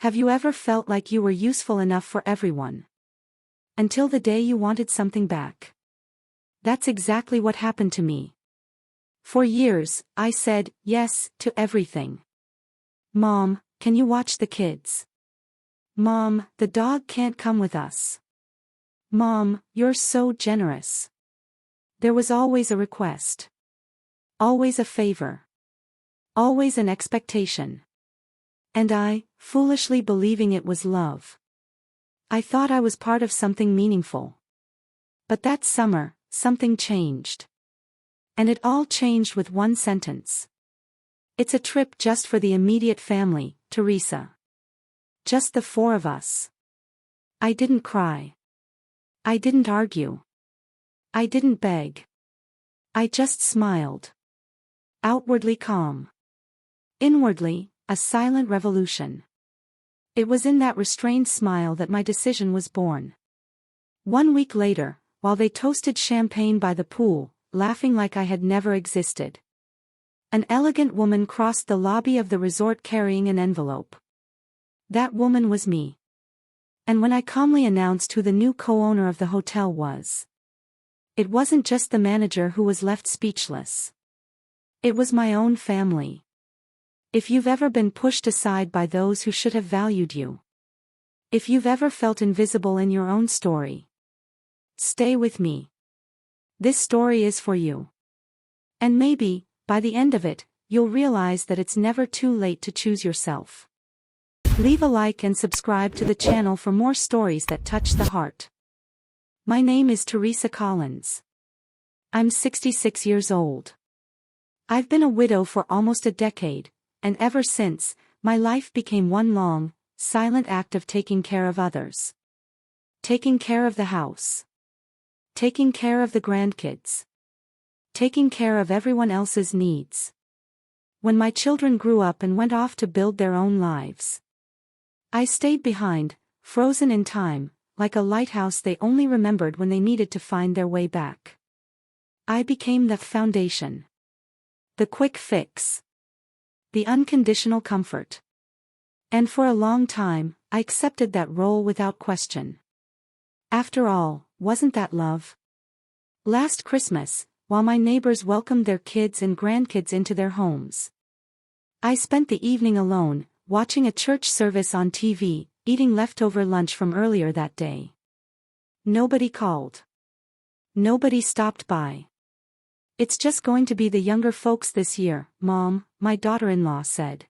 Have you ever felt like you were useful enough for everyone? Until the day you wanted something back. That's exactly what happened to me. For years, I said yes to everything. Mom, can you watch the kids? Mom, the dog can't come with us. Mom, you're so generous. There was always a request. Always a favor. Always an expectation. And I, foolishly believing it was love. I thought I was part of something meaningful. But that summer, something changed. And it all changed with one sentence. It's a trip just for the immediate family, Teresa. Just the four of us. I didn't cry. I didn't argue. I didn't beg. I just smiled. Outwardly calm. Inwardly, a silent revolution. It was in that restrained smile that my decision was born. 1 week later, while they toasted champagne by the pool, laughing like I had never existed, an elegant woman crossed the lobby of the resort carrying an envelope. That woman was me. And when I calmly announced who the new co-owner of the hotel was, it wasn't just the manager who was left speechless. It was my own family. If you've ever been pushed aside by those who should have valued you, if you've ever felt invisible in your own story, stay with me. This story is for you. And maybe, by the end of it, you'll realize that it's never too late to choose yourself. Leave a like and subscribe to the channel for more stories that touch the heart. My name is Teresa Collins. I'm 66 years old. I've been a widow for almost a decade, and ever since, my life became one long, silent act of taking care of others. Taking care of the house. Taking care of the grandkids. Taking care of everyone else's needs. When my children grew up and went off to build their own lives, I stayed behind, frozen in time, like a lighthouse they only remembered when they needed to find their way back. I became the foundation. The quick fix. The unconditional comfort. And for a long time, I accepted that role without question. After all, wasn't that love? Last Christmas, while my neighbors welcomed their kids and grandkids into their homes, I spent the evening alone, watching a church service on TV, eating leftover lunch from earlier that day. Nobody called. Nobody stopped by. It's just going to be the younger folks this year, Mom, my daughter-in-law said,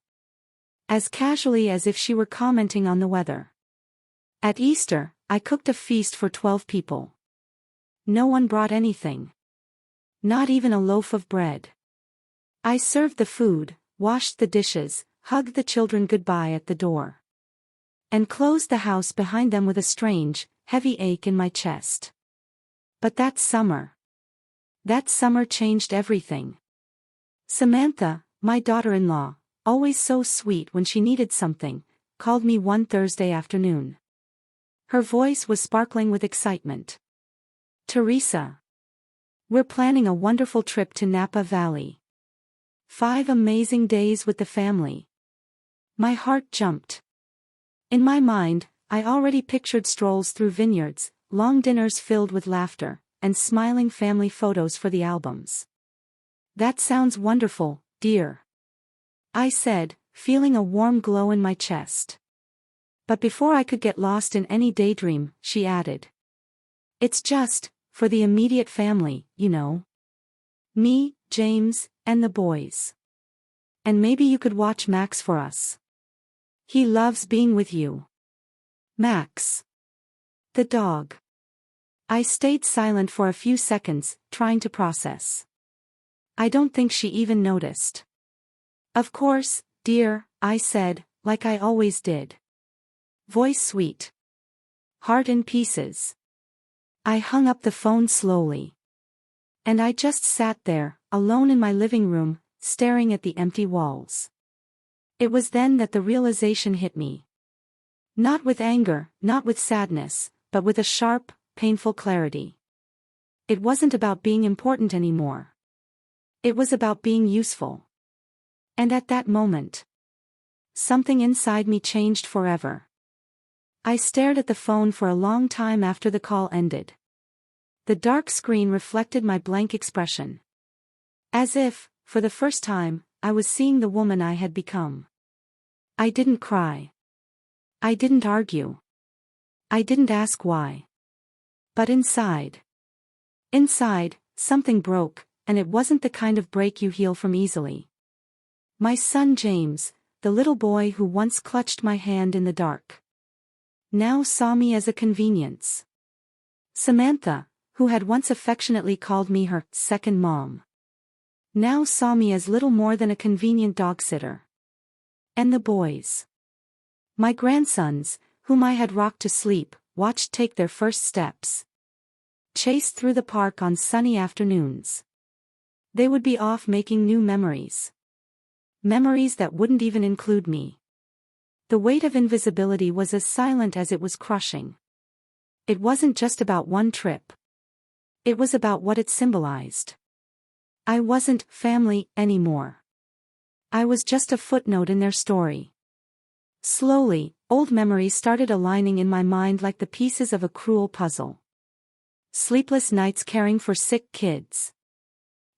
as casually as if she were commenting on the weather. At Easter, I cooked a feast for 12 people. No one brought anything. Not even a loaf of bread. I served the food, washed the dishes, hugged the children goodbye at the door, and closed the house behind them with a strange, heavy ache in my chest. But that summer changed everything. Samantha, my daughter-in-law, always so sweet when she needed something, called me one Thursday afternoon. Her voice was sparkling with excitement. Teresa, we're planning a wonderful trip to Napa Valley. 5 amazing days with the family. My heart jumped. In my mind, I already pictured strolls through vineyards, long dinners filled with laughter, and smiling family photos for the albums. That sounds wonderful, dear, I said, feeling a warm glow in my chest. But before I could get lost in any daydream, she added, it's just, for the immediate family, you know. Me, James, and the boys. And maybe you could watch Max for us. He loves being with you. Max. The dog. I stayed silent for a few seconds, trying to process. I don't think she even noticed. Of course, dear, I said, like I always did. Voice sweet. Heart in pieces. I hung up the phone slowly. And I just sat there, alone in my living room, staring at the empty walls. It was then that the realization hit me. Not with anger, not with sadness, but with a sharp, painful clarity. It wasn't about being important anymore. It was about being useful. And at that moment, something inside me changed forever. I stared at the phone for a long time after the call ended. The dark screen reflected my blank expression. As if, for the first time, I was seeing the woman I had become. I didn't cry. I didn't argue. I didn't ask why. But inside, something broke, and it wasn't the kind of break you heal from easily. My son James, the little boy who once clutched my hand in the dark, now saw me as a convenience. Samantha, who had once affectionately called me her second mom, now saw me as little more than a convenient dog-sitter. And the boys, my grandsons, whom I had rocked to sleep, watched take their first steps, chased through the park on sunny afternoons. They would be off making new memories. Memories that wouldn't even include me. The weight of invisibility was as silent as it was crushing. It wasn't just about one trip. It was about what it symbolized. I wasn't family anymore. I was just a footnote in their story. Slowly, old memories started aligning in my mind like the pieces of a cruel puzzle. Sleepless nights caring for sick kids.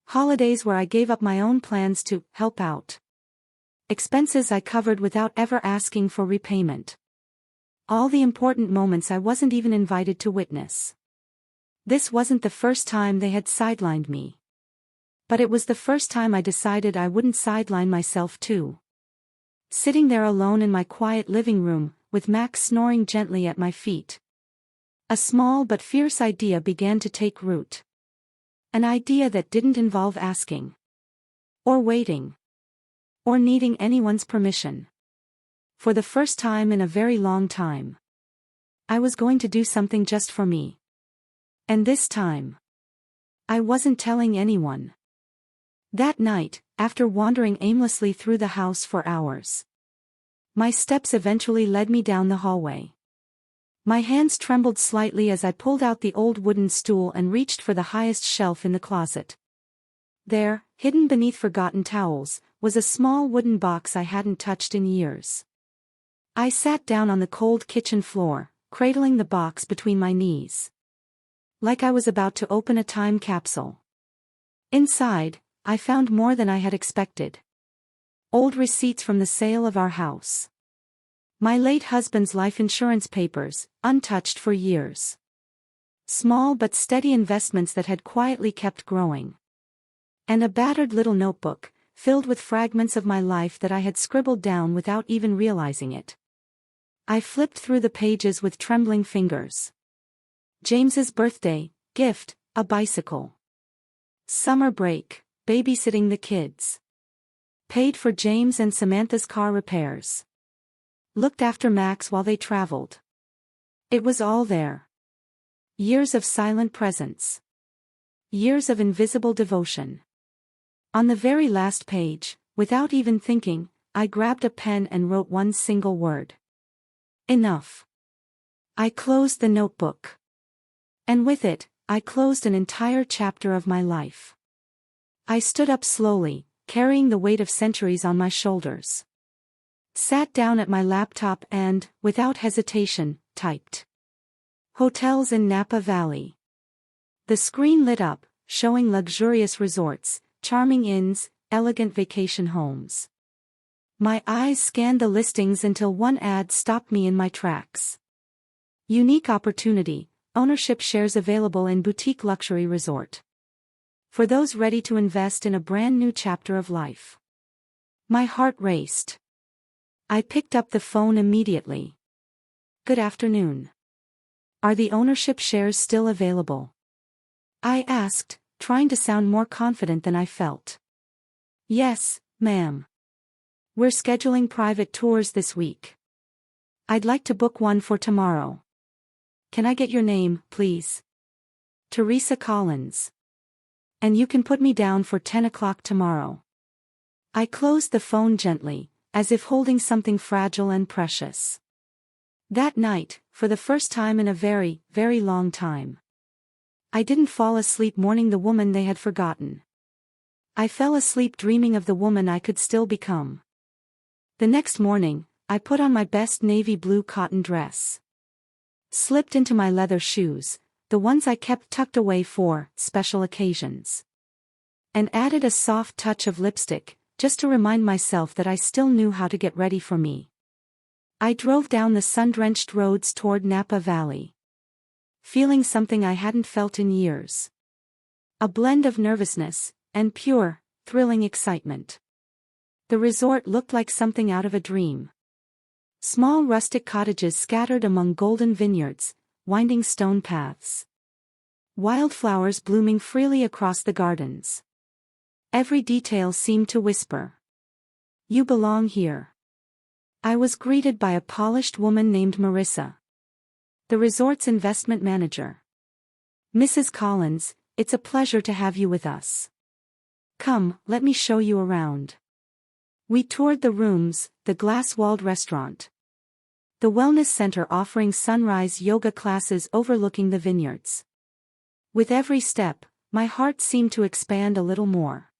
Holidays where I gave up my own plans to help out. Expenses I covered without ever asking for repayment. All the important moments I wasn't even invited to witness. This wasn't the first time they had sidelined me. But it was the first time I decided I wouldn't sideline myself too. Sitting there alone in my quiet living room, with Max snoring gently at my feet, a small but fierce idea began to take root. An idea that didn't involve asking, or waiting, or needing anyone's permission. For the first time in a very long time, I was going to do something just for me. And this time, I wasn't telling anyone. That night, after wandering aimlessly through the house for hours, my steps eventually led me down the hallway. My hands trembled slightly as I pulled out the old wooden stool and reached for the highest shelf in the closet. There, hidden beneath forgotten towels, was a small wooden box I hadn't touched in years. I sat down on the cold kitchen floor, cradling the box between my knees, like I was about to open a time capsule. Inside, I found more than I had expected. Old receipts from the sale of our house. My late husband's life insurance papers, untouched for years. Small but steady investments that had quietly kept growing. And a battered little notebook, filled with fragments of my life that I had scribbled down without even realizing it. I flipped through the pages with trembling fingers. James's birthday, gift, a bicycle. Summer break, babysitting the kids. Paid for James and Samantha's car repairs. Looked after Max while they traveled. It was all there. Years of silent presence. Years of invisible devotion. On the very last page, without even thinking, I grabbed a pen and wrote one single word. Enough. I closed the notebook. And with it, I closed an entire chapter of my life. I stood up slowly, carrying the weight of centuries on my shoulders. Sat down at my laptop and, without hesitation, typed. Hotels in Napa Valley. The screen lit up, showing luxurious resorts, charming inns, elegant vacation homes. My eyes scanned the listings until one ad stopped me in my tracks. Unique opportunity, ownership shares available in boutique luxury resort. For those ready to invest in a brand new chapter of life. My heart raced. I picked up the phone immediately. Good afternoon. Are the ownership shares still available? I asked, trying to sound more confident than I felt. Yes, ma'am. We're scheduling private tours this week. I'd like to book one for tomorrow. Can I get your name, please? Teresa Collins. And you can put me down for 10 o'clock tomorrow. I closed the phone gently, as if holding something fragile and precious. That night, for the first time in a very, very long time, I didn't fall asleep mourning the woman they had forgotten. I fell asleep dreaming of the woman I could still become. The next morning, I put on my best navy blue cotton dress. Slipped into my leather shoes, the ones I kept tucked away for special occasions. And added a soft touch of lipstick, just to remind myself that I still knew how to get ready for me. I drove down the sun-drenched roads toward Napa Valley. Feeling something I hadn't felt in years. A blend of nervousness and pure, thrilling excitement. The resort looked like something out of a dream. Small rustic cottages scattered among golden vineyards, winding stone paths. Wildflowers blooming freely across the gardens. Every detail seemed to whisper, "You belong here." I was greeted by a polished woman named Marissa, the resort's investment manager. "Mrs. Collins, it's a pleasure to have you with us. Come, let me show you around." We toured the rooms, the glass-walled restaurant. The wellness center offering sunrise yoga classes overlooking the vineyards. With every step, my heart seemed to expand a little more.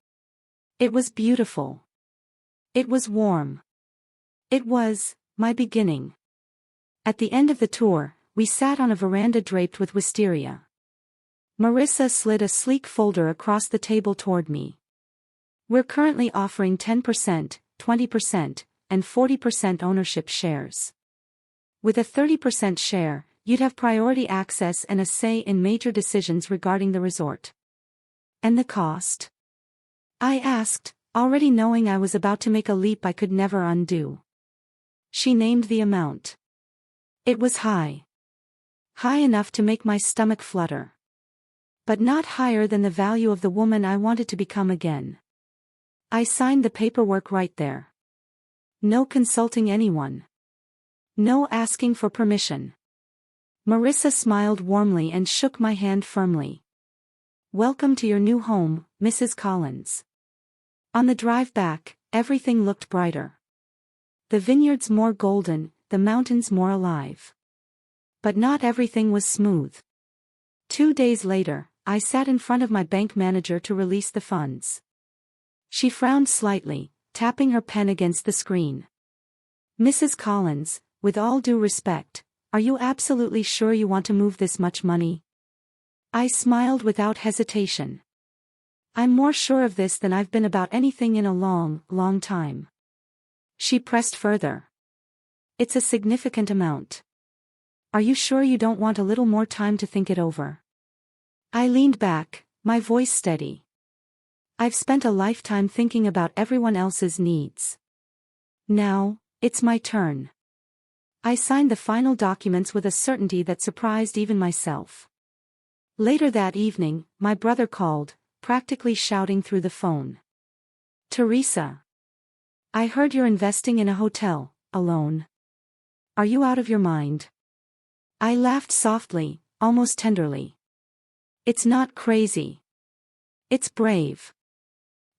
It was beautiful. It was warm. It was my beginning. At the end of the tour, we sat on a veranda draped with wisteria. Marissa slid a sleek folder across the table toward me. "We're currently offering 10%, 20%, and 40% ownership shares. With a 30% share, you'd have priority access and a say in major decisions regarding the resort." "And the cost?" I asked, already knowing I was about to make a leap I could never undo. She named the amount. It was high. High enough to make my stomach flutter. But not higher than the value of the woman I wanted to become again. I signed the paperwork right there. No consulting anyone. No asking for permission. Marissa smiled warmly and shook my hand firmly. "Welcome to your new home, Mrs. Collins." On the drive back, everything looked brighter. The vineyards more golden, the mountains more alive. But not everything was smooth. 2 days later, I sat in front of my bank manager to release the funds. She frowned slightly, tapping her pen against the screen. "Mrs. Collins, with all due respect, are you absolutely sure you want to move this much money?" I smiled without hesitation. "I'm more sure of this than I've been about anything in a long, long time." She pressed further. "It's a significant amount. Are you sure you don't want a little more time to think it over?" I leaned back, my voice steady. "I've spent a lifetime thinking about everyone else's needs. Now, it's my turn." I signed the final documents with a certainty that surprised even myself. Later that evening, my brother called, practically shouting through the phone. "Teresa. I heard you're investing in a hotel, alone. Are you out of your mind?" I laughed softly, almost tenderly. "It's not crazy. It's brave.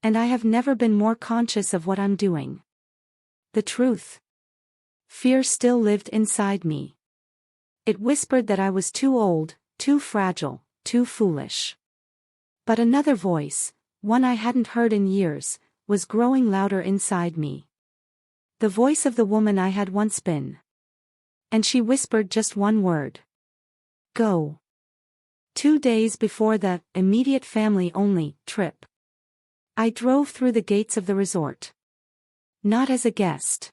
And I have never been more conscious of what I'm doing." The truth. Fear still lived inside me. It whispered that I was too old, too fragile, too foolish. But another voice, one I hadn't heard in years, was growing louder inside me. The voice of the woman I had once been. And she whispered just one word. "Go." 2 days before the immediate family-only trip, I drove through the gates of the resort. Not as a guest.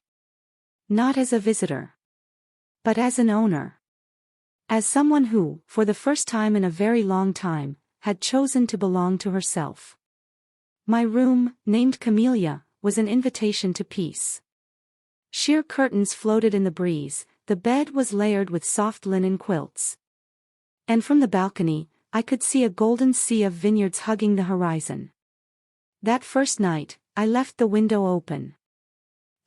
Not as a visitor. But as an owner. As someone who, for the first time in a very long time, had chosen to belong to herself. My room, named Camellia, was an invitation to peace. Sheer curtains floated in the breeze, the bed was layered with soft linen quilts. And from the balcony, I could see a golden sea of vineyards hugging the horizon. That first night, I left the window open.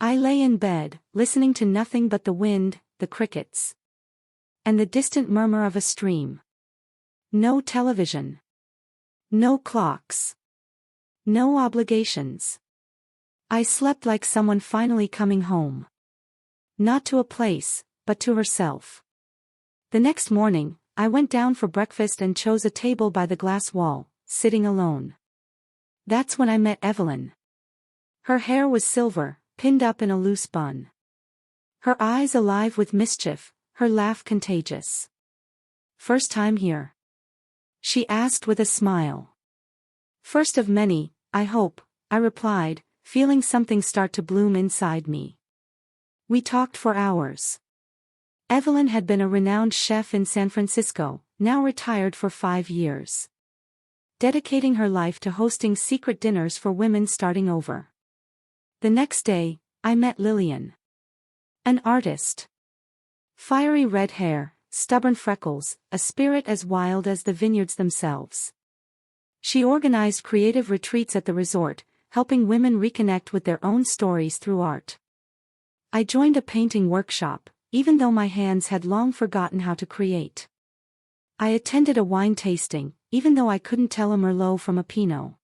I lay in bed, listening to nothing but the wind, the crickets. And the distant murmur of a stream. No television. No clocks. No obligations. I slept like someone finally coming home. Not to a place, but to herself. The next morning, I went down for breakfast and chose a table by the glass wall, sitting alone. That's when I met Evelyn. Her hair was silver, pinned up in a loose bun. Her eyes alive with mischief, her laugh contagious. "First time here?" she asked with a smile. "First of many, I hope," I replied, feeling something start to bloom inside me. We talked for hours. Evelyn had been a renowned chef in San Francisco, now retired for 5 years. Dedicating her life to hosting secret dinners for women starting over. The next day, I met Lillian. An artist. Fiery red hair, stubborn freckles, a spirit as wild as the vineyards themselves. She organized creative retreats at the resort, helping women reconnect with their own stories through art. I joined a painting workshop, even though my hands had long forgotten how to create. I attended a wine tasting, even though I couldn't tell a Merlot from a Pinot.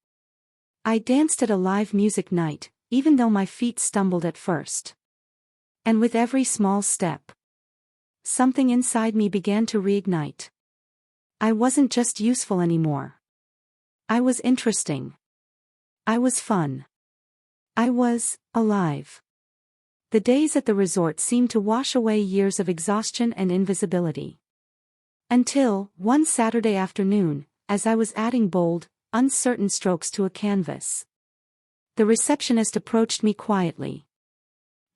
I danced at a live music night, even though my feet stumbled at first. And with every small step, something inside me began to reignite. I wasn't just useful anymore. I was interesting. I was fun. I was alive. The days at the resort seemed to wash away years of exhaustion and invisibility. Until, one Saturday afternoon, as I was adding bold, uncertain strokes to a canvas. The receptionist approached me quietly.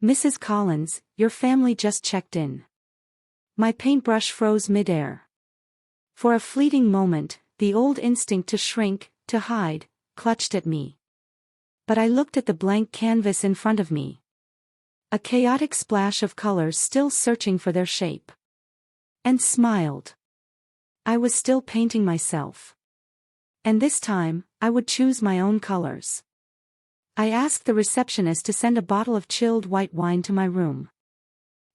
"Mrs. Collins, your family just checked in." My paintbrush froze midair. For a fleeting moment, the old instinct to shrink, to hide, clutched at me. But I looked at the blank canvas in front of me. A chaotic splash of colors still searching for their shape. And smiled. I was still painting myself. And this time, I would choose my own colors. I asked the receptionist to send a bottle of chilled white wine to my room.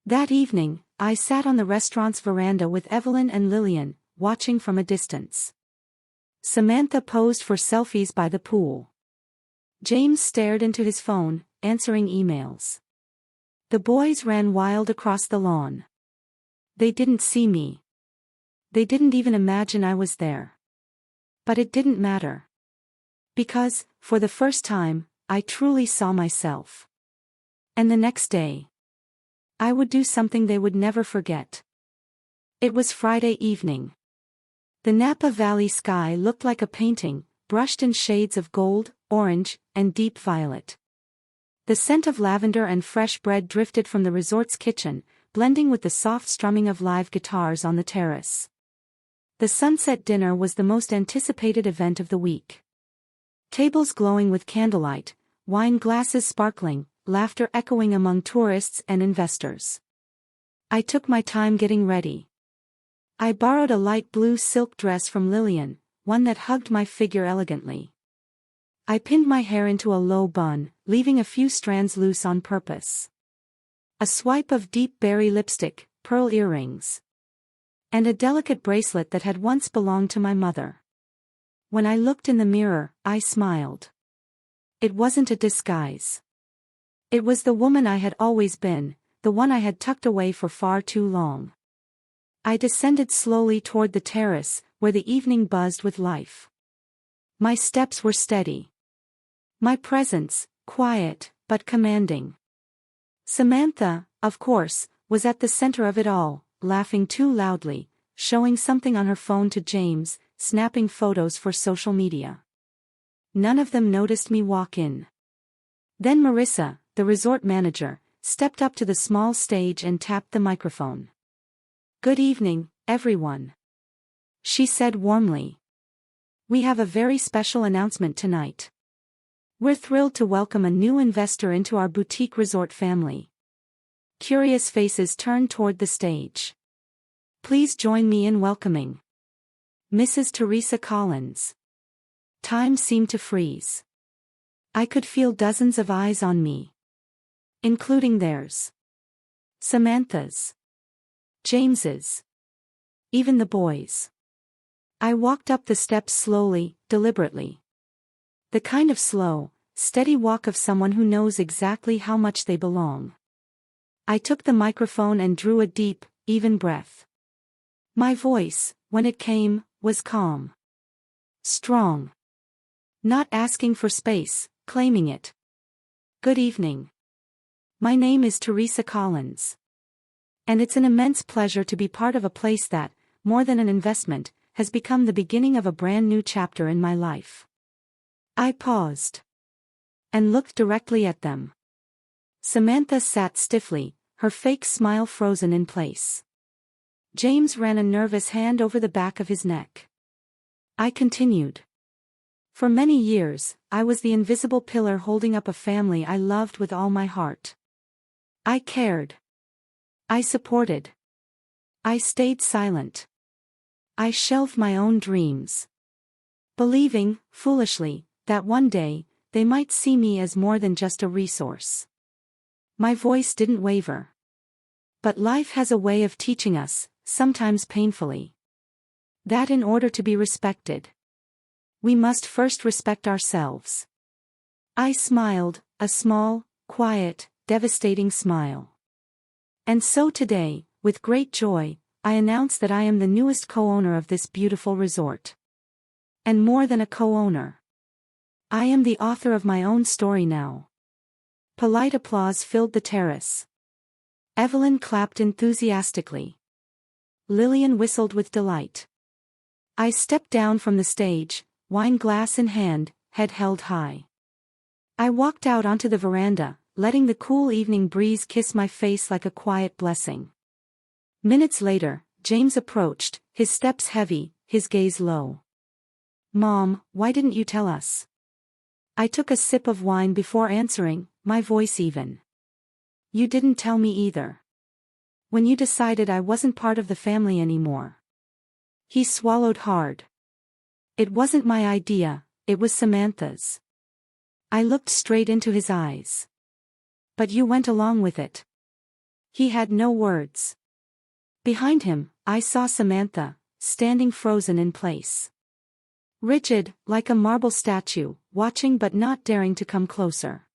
That evening, I sat on the restaurant's veranda with Evelyn and Lillian, watching from a distance. Samantha posed for selfies by the pool. James stared into his phone, answering emails. The boys ran wild across the lawn. They didn't see me. They didn't even imagine I was there. But it didn't matter. Because, for the first time, I truly saw myself. And the next day, I would do something they would never forget. It was Friday evening. The Napa Valley sky looked like a painting, brushed in shades of gold, orange, and deep violet. The scent of lavender and fresh bread drifted from the resort's kitchen, blending with the soft strumming of live guitars on the terrace. The sunset dinner was the most anticipated event of the week. Tables glowing with candlelight, wine glasses sparkling, laughter echoing among tourists and investors. I took my time getting ready. I borrowed a light blue silk dress from Lillian, one that hugged my figure elegantly. I pinned my hair into a low bun, leaving a few strands loose on purpose. A swipe of deep berry lipstick, pearl earrings. And a delicate bracelet that had once belonged to my mother. When I looked in the mirror, I smiled. It wasn't a disguise. It was the woman I had always been, the one I had tucked away for far too long. I descended slowly toward the terrace, where the evening buzzed with life. My steps were steady. My presence, quiet, but commanding. Samantha, of course, was at the center of it all, laughing too loudly, showing something on her phone to James, snapping photos for social media. None of them noticed me walk in. Then Marissa, the resort manager, stepped up to the small stage and tapped the microphone. "Good evening, everyone," she said warmly. "We have a very special announcement tonight. We're thrilled to welcome a new investor into our boutique resort family." Curious faces turned toward the stage. Please join me in welcoming Mrs. Teresa Collins. Time seemed to freeze. I could feel dozens of eyes on me. Including theirs. Samantha's. James's. Even the boys. I walked up the steps slowly, deliberately. The kind of slow, steady walk of someone who knows exactly how much they belong. I took the microphone and drew a deep, even breath. My voice, when it came, was calm. Strong. Not asking for space, claiming it. "Good evening. My name is Teresa Collins. And it's an immense pleasure to be part of a place that, more than an investment, has become the beginning of a brand new chapter in my life. I paused and looked directly at them. Samantha sat stiffly, her fake smile frozen in place. James ran a nervous hand over the back of his neck. I continued. For many years, I was the invisible pillar holding up a family I loved with all my heart. I cared. I supported. I stayed silent. I shelved my own dreams, believing, foolishly, that one day, they might see me as more than just a resource. My voice didn't waver. But life has a way of teaching us, sometimes painfully, that in order to be respected, we must first respect ourselves. I smiled, a small, quiet, devastating smile. And so today, with great joy, I announce that I am the newest co-owner of this beautiful resort. And more than a co-owner, I am the author of my own story now. Polite applause filled the terrace. Evelyn clapped enthusiastically. Lillian whistled with delight. I stepped down from the stage, wine glass in hand, head held high. I walked out onto the veranda, letting the cool evening breeze kiss my face like a quiet blessing. Minutes later, James approached, his steps heavy, his gaze low. "Mom, why didn't you tell us?" I took a sip of wine before answering, my voice even. "You didn't tell me either. When you decided I wasn't part of the family anymore." He swallowed hard. "It wasn't my idea, it was Samantha's." I looked straight into his eyes. "But you went along with it." He had no words. Behind him, I saw Samantha, standing frozen in place. Rigid, like a marble statue, watching but not daring to come closer.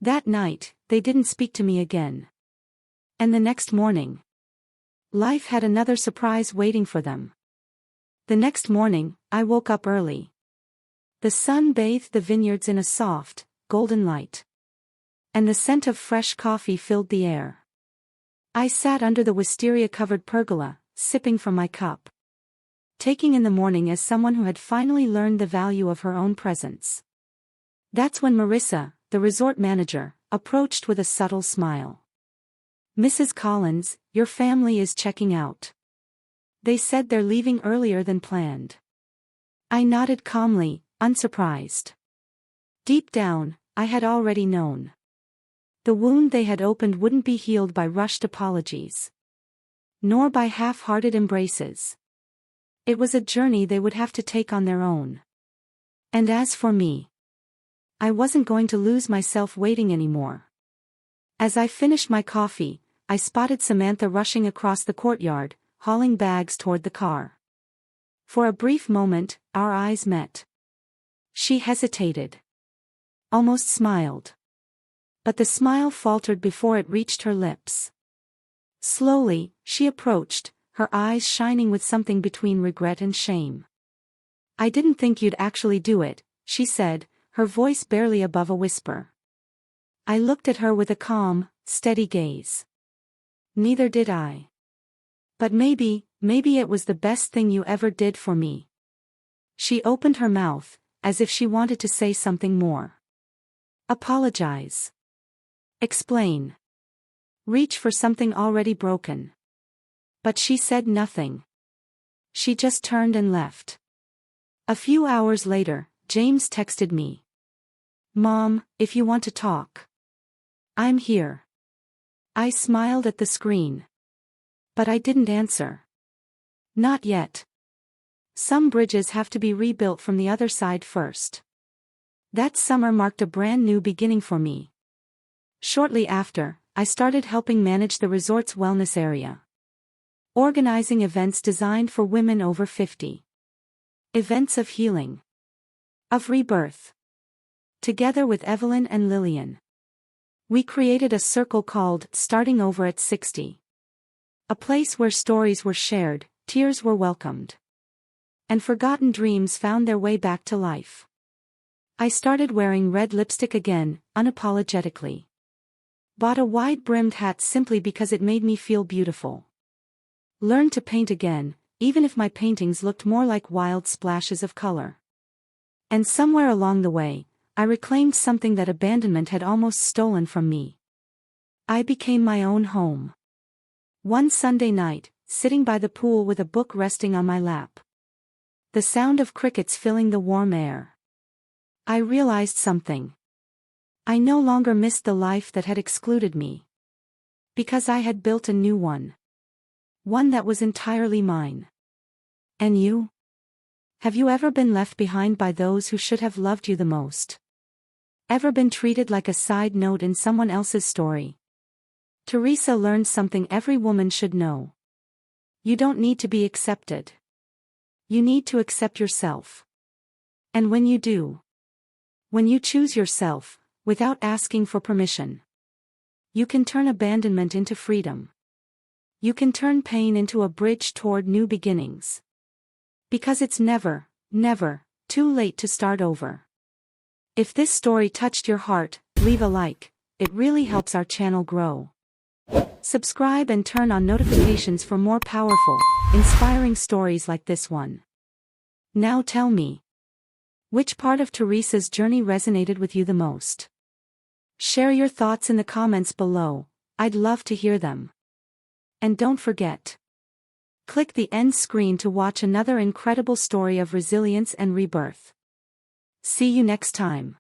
That night, they didn't speak to me again. And the next morning, life had another surprise waiting for them. The next morning, I woke up early. The sun bathed the vineyards in a soft, golden light. And the scent of fresh coffee filled the air. I sat under the wisteria-covered pergola, sipping from my cup, taking in the morning as someone who had finally learned the value of her own presence. That's when Marissa, the resort manager, approached with a subtle smile. "Mrs. Collins, your family is checking out. They said they're leaving earlier than planned." I nodded calmly, unsurprised. Deep down, I had already known. The wound they had opened wouldn't be healed by rushed apologies, nor by half-hearted embraces. It was a journey they would have to take on their own. And as for me, I wasn't going to lose myself waiting anymore. As I finished my coffee, I spotted Samantha rushing across the courtyard, hauling bags toward the car. For a brief moment, our eyes met. She hesitated. Almost smiled. But the smile faltered before it reached her lips. Slowly, she approached, her eyes shining with something between regret and shame. "I didn't think you'd actually do it," she said, her voice barely above a whisper. I looked at her with a calm, steady gaze. "Neither did I. But maybe it was the best thing you ever did for me." She opened her mouth, as if she wanted to say something more. "Apologize. Explain. Reach for something already broken." But she said nothing. She just turned and left. A few hours later, James texted me. "Mom, if you want to talk, I'm here." I smiled at the screen. But I didn't answer. Not yet. Some bridges have to be rebuilt from the other side first. That summer marked a brand new beginning for me. Shortly after, I started helping manage the resort's wellness area, organizing events designed for women over 50. Events of healing, of rebirth. Together with Evelyn and Lillian, we created a circle called Starting Over at 60. A place where stories were shared, tears were welcomed, and forgotten dreams found their way back to life. I started wearing red lipstick again, unapologetically. Bought a wide-brimmed hat simply because it made me feel beautiful. Learned to paint again, even if my paintings looked more like wild splashes of color. And somewhere along the way, I reclaimed something that abandonment had almost stolen from me. I became my own home. One Sunday night, sitting by the pool with a book resting on my lap. The sound of crickets filling the warm air. I realized something. I no longer missed the life that had excluded me. Because I had built a new one. One that was entirely mine. And you? Have you ever been left behind by those who should have loved you the most? Ever been treated like a side note in someone else's story? Teresa learned something every woman should know. You don't need to be accepted. You need to accept yourself. And when you do, when you choose yourself, without asking for permission, you can turn abandonment into freedom. You can turn pain into a bridge toward new beginnings. Because it's never, never, too late to start over. If this story touched your heart, leave a like, it really helps our channel grow. Subscribe and turn on notifications for more powerful, inspiring stories like this one. Now tell me, which part of Teresa's journey resonated with you the most? Share your thoughts in the comments below, I'd love to hear them. And don't forget, click the end screen to watch another incredible story of resilience and rebirth. See you next time.